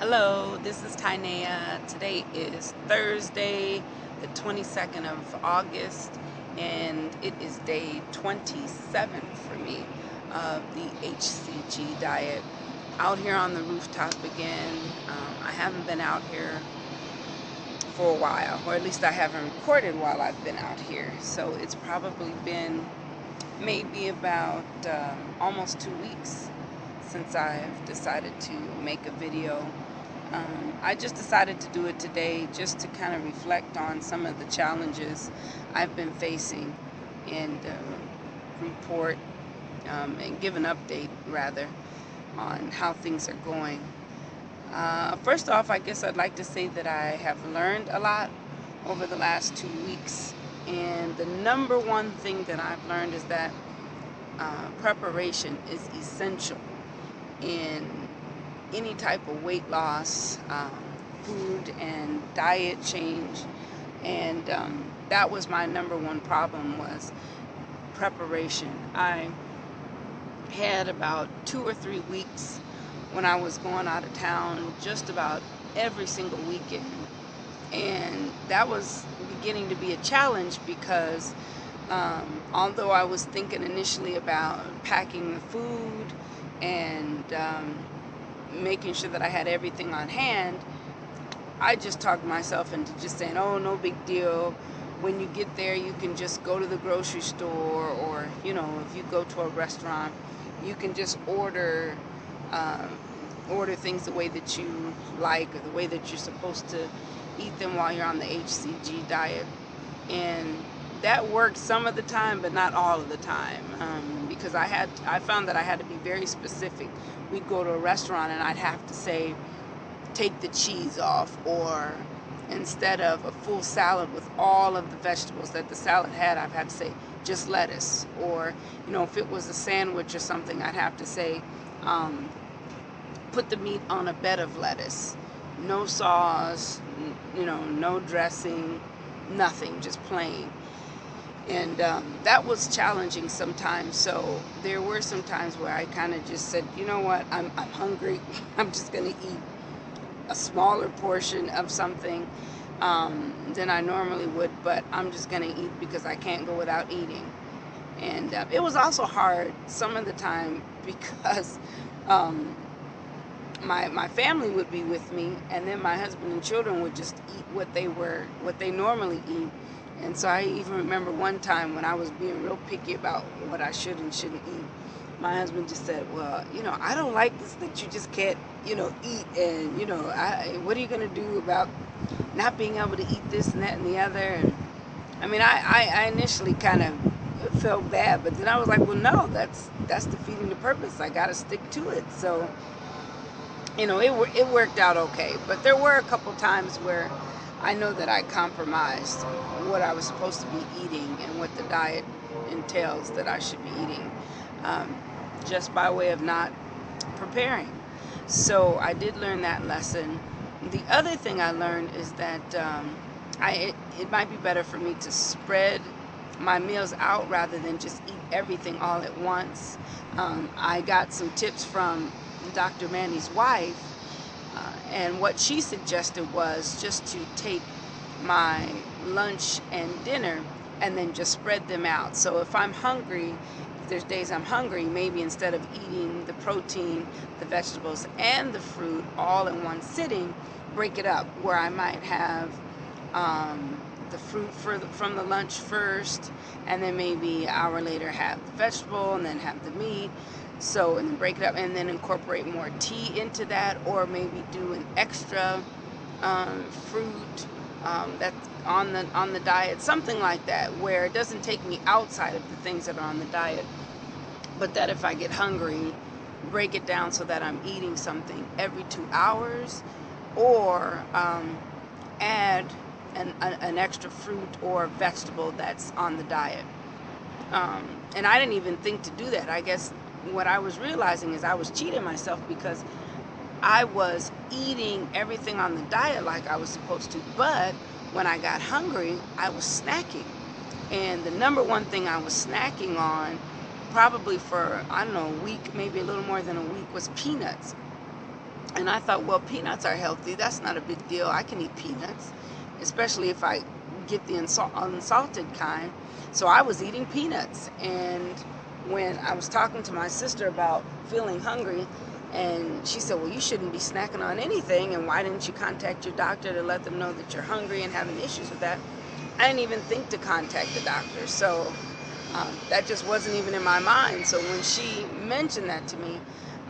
Hello, this is Tynea. Today is Thursday, the 22nd of August, and it is day 27 for me of the HCG diet. Out here on the rooftop again. I haven't been out here for a while, or at least I haven't recorded while I've been out here. So it's probably been maybe about almost 2 weeks since I've decided to make a video. I just decided to do it today just to kind of reflect on some of the challenges I've been facing and report and give an update rather on how things are going. First off, I guess I'd like to say that I have learned a lot over the last 2 weeks, and the number one thing that I've learned is that preparation is essential in any type of weight loss, food and diet change, and that was my number one problem, was preparation. I had about 2 or 3 weeks when I was going out of town just about every single weekend, and that was beginning to be a challenge because although I was thinking initially about packing the food and making sure that I had everything on hand, I just talked myself into just saying, oh, no big deal. When you get there, you can just go to the grocery store, or, if you go to a restaurant, you can just order things the way that you like, or the way that you're supposed to eat them while you're on the HCG diet. And that worked some of the time, but not all of the time, because I found that I had to be very specific. We'd go to a restaurant and I'd have to say, take the cheese off, or instead of a full salad with all of the vegetables that the salad had, I'd have to say just lettuce. Or if it was a sandwich or something, I'd have to say put the meat on a bed of lettuce, no sauce, no dressing, nothing, just plain. And that was challenging sometimes. So there were some times where I kind of just said, you know what, I'm hungry. I'm just going to eat a smaller portion of something than I normally would, but I'm just going to eat because I can't go without eating. And it was also hard some of the time because my family would be with me, and then my husband and children would just eat what they normally eat. And so I even remember one time when I was being real picky about what I should and shouldn't eat. My husband just said, well, I don't like this that you just can't, eat. And, what are you going to do about not being able to eat this and that and the other? And I mean, I initially kind of felt bad, but then I was like, well, no, that's defeating the purpose. I got to stick to it. So, it worked out okay. But there were a couple times where I know that I compromised what I was supposed to be eating and what the diet entails that I should be eating, just by way of not preparing. So I did learn that lesson. The other thing I learned is that it might be better for me to spread my meals out rather than just eat everything all at once. I got some tips from Dr. Manny's wife, and what she suggested was just to take my lunch and dinner and then just spread them out. So if I'm hungry, if there's days I'm hungry, maybe instead of eating the protein, the vegetables, and the fruit all in one sitting, break it up, where I might have the fruit from the lunch first, and then maybe an hour later have the vegetable, and then have the meat. So, and then break it up, and then incorporate more tea into that, or maybe do an extra fruit that's on the diet, something like that, where it doesn't take me outside of the things that are on the diet, but that if I get hungry, break it down so that I'm eating something every 2 hours, or add an extra fruit or vegetable that's on the diet. And I didn't even think to do that. I guess what I was realizing is I was cheating myself because I was eating everything on the diet like I was supposed to, but when I got hungry, I was snacking. And the number one thing I was snacking on, probably for, I don't know, a week, maybe a little more than a week, was peanuts. And I thought, well, peanuts are healthy. That's not a big deal. I can eat peanuts, especially if I get the unsalted kind. So I was eating peanuts. And when I was talking to my sister about feeling hungry, and she said, well, you shouldn't be snacking on anything, and why didn't you contact your doctor to let them know that you're hungry and having issues with that? I didn't even think to contact the doctor. So that just wasn't even in my mind. So when she mentioned that to me,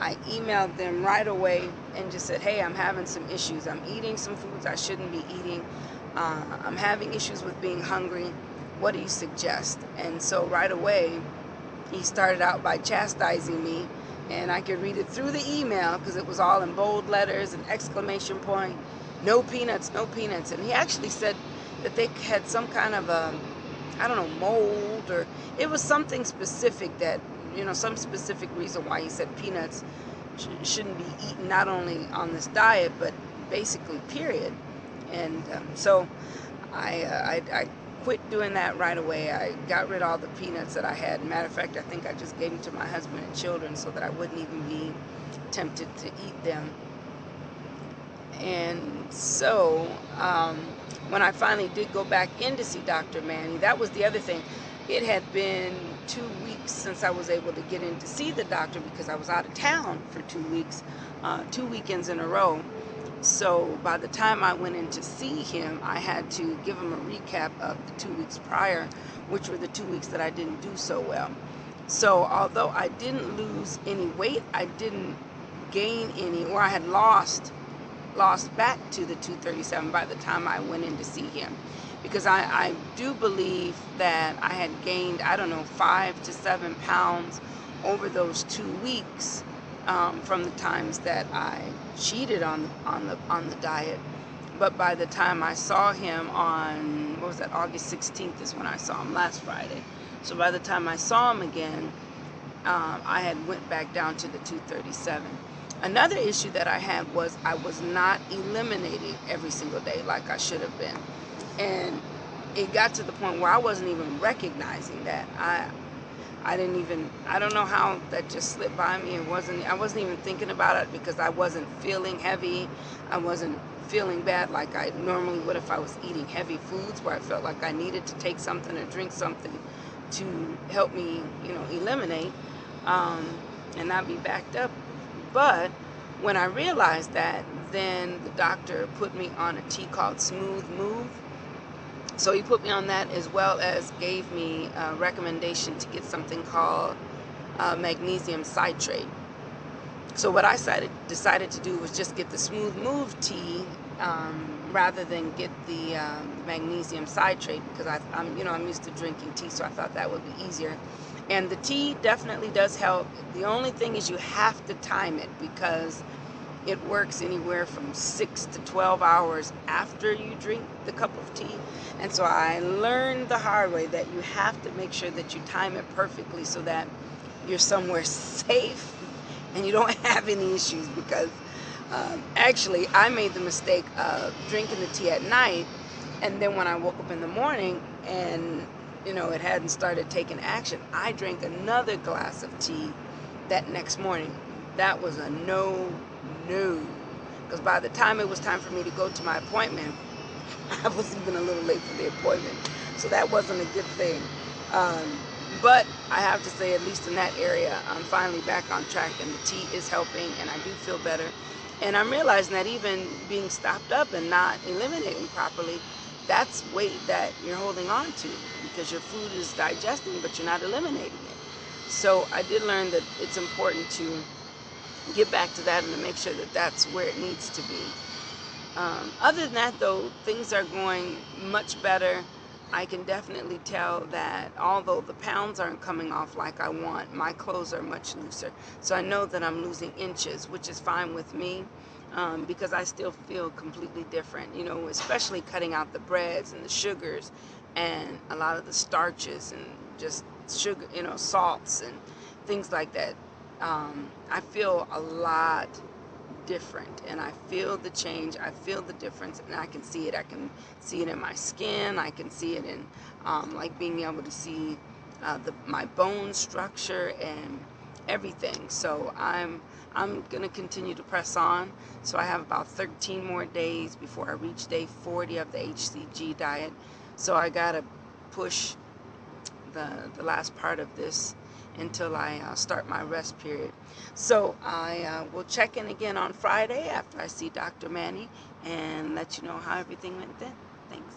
I emailed them right away and just said, hey, I'm having some issues. I'm eating some foods I shouldn't be eating. I'm having issues with being hungry. What do you suggest? And so right away, he started out by chastising me, and I could read it through the email because it was all in bold letters and exclamation point, no peanuts, no peanuts. And he actually said that they had some kind of a, I don't know, mold, or it was something specific that, some specific reason why he said peanuts shouldn't be eaten, not only on this diet, but basically period. And so I quit doing that right away. I got rid of all the peanuts that I had. Matter of fact, I think I just gave them to my husband and children so that I wouldn't even be tempted to eat them. And so when I finally did go back in to see Dr. Manny, that was the other thing. It had been 2 weeks since I was able to get in to see the doctor because I was out of town for 2 weeks, 2 weekends in a row. So by the time I went in to see him, I had to give him a recap of the 2 weeks prior, which were the 2 weeks that I didn't do so well. So although I didn't lose any weight, I didn't gain any, or I had lost back to the 237 by the time I went in to see him. Because I do believe that I had gained, 5 to 7 pounds over those 2 weeks from the times that I cheated on the diet. But by the time I saw him on, August 16th is when I saw him, last Friday. So by the time I saw him again, I had went back down to the 237. Another issue that I had was I was not eliminating every single day like I should have been. And it got to the point where I wasn't even recognizing that. I don't know how that just slipped by me. I wasn't even thinking about it because I wasn't feeling heavy. I wasn't feeling bad like I normally would if I was eating heavy foods, where I felt like I needed to take something or drink something to help me, eliminate and not be backed up. But when I realized that, then the doctor put me on a tea called Smooth Move. So he put me on that, as well as gave me a recommendation to get something called magnesium citrate. So what I decided to do was just get the Smooth Move tea rather than get the magnesium citrate, because I'm used to drinking tea, so I thought that would be easier. And the tea definitely does help. The only thing is you have to time it, because it works anywhere from 6 to 12 hours after you drink the cup of tea. And so I learned the hard way that you have to make sure that you time it perfectly so that you're somewhere safe and you don't have any issues. Because actually I made the mistake of drinking the tea at night, and then when I woke up in the morning and it hadn't started taking action, I drank another glass of tea that next morning. That was a no. Because by the time it was time for me to go to my appointment, I was even a little late for the appointment. So that wasn't a good thing. But I have to say, at least in that area, I'm finally back on track, and the tea is helping, and I do feel better. And I'm realizing that even being stopped up and not eliminating properly, that's weight that you're holding on to, because your food is digesting, but you're not eliminating it. So I did learn that it's important to get back to that and to make sure that that's where it needs to be. Other than that, though, things are going much better. I can definitely tell that although the pounds aren't coming off like I want, my clothes are much looser. So I know that I'm losing inches, which is fine with me, because I still feel completely different, especially cutting out the breads and the sugars and a lot of the starches and just sugar, salts and things like that. I feel a lot different, and I feel the change. I feel the difference, and I can see it. I can see it in my skin. I can see it in like being able to see my bone structure and everything. So I'm I'm going to continue to press on. So I have about 13 more days before I reach day 40 of the HCG diet. So I got to push the last part of this until I start my rest period. So I will check in again on Friday after I see Dr. Manny and let you know how everything went then. Thanks.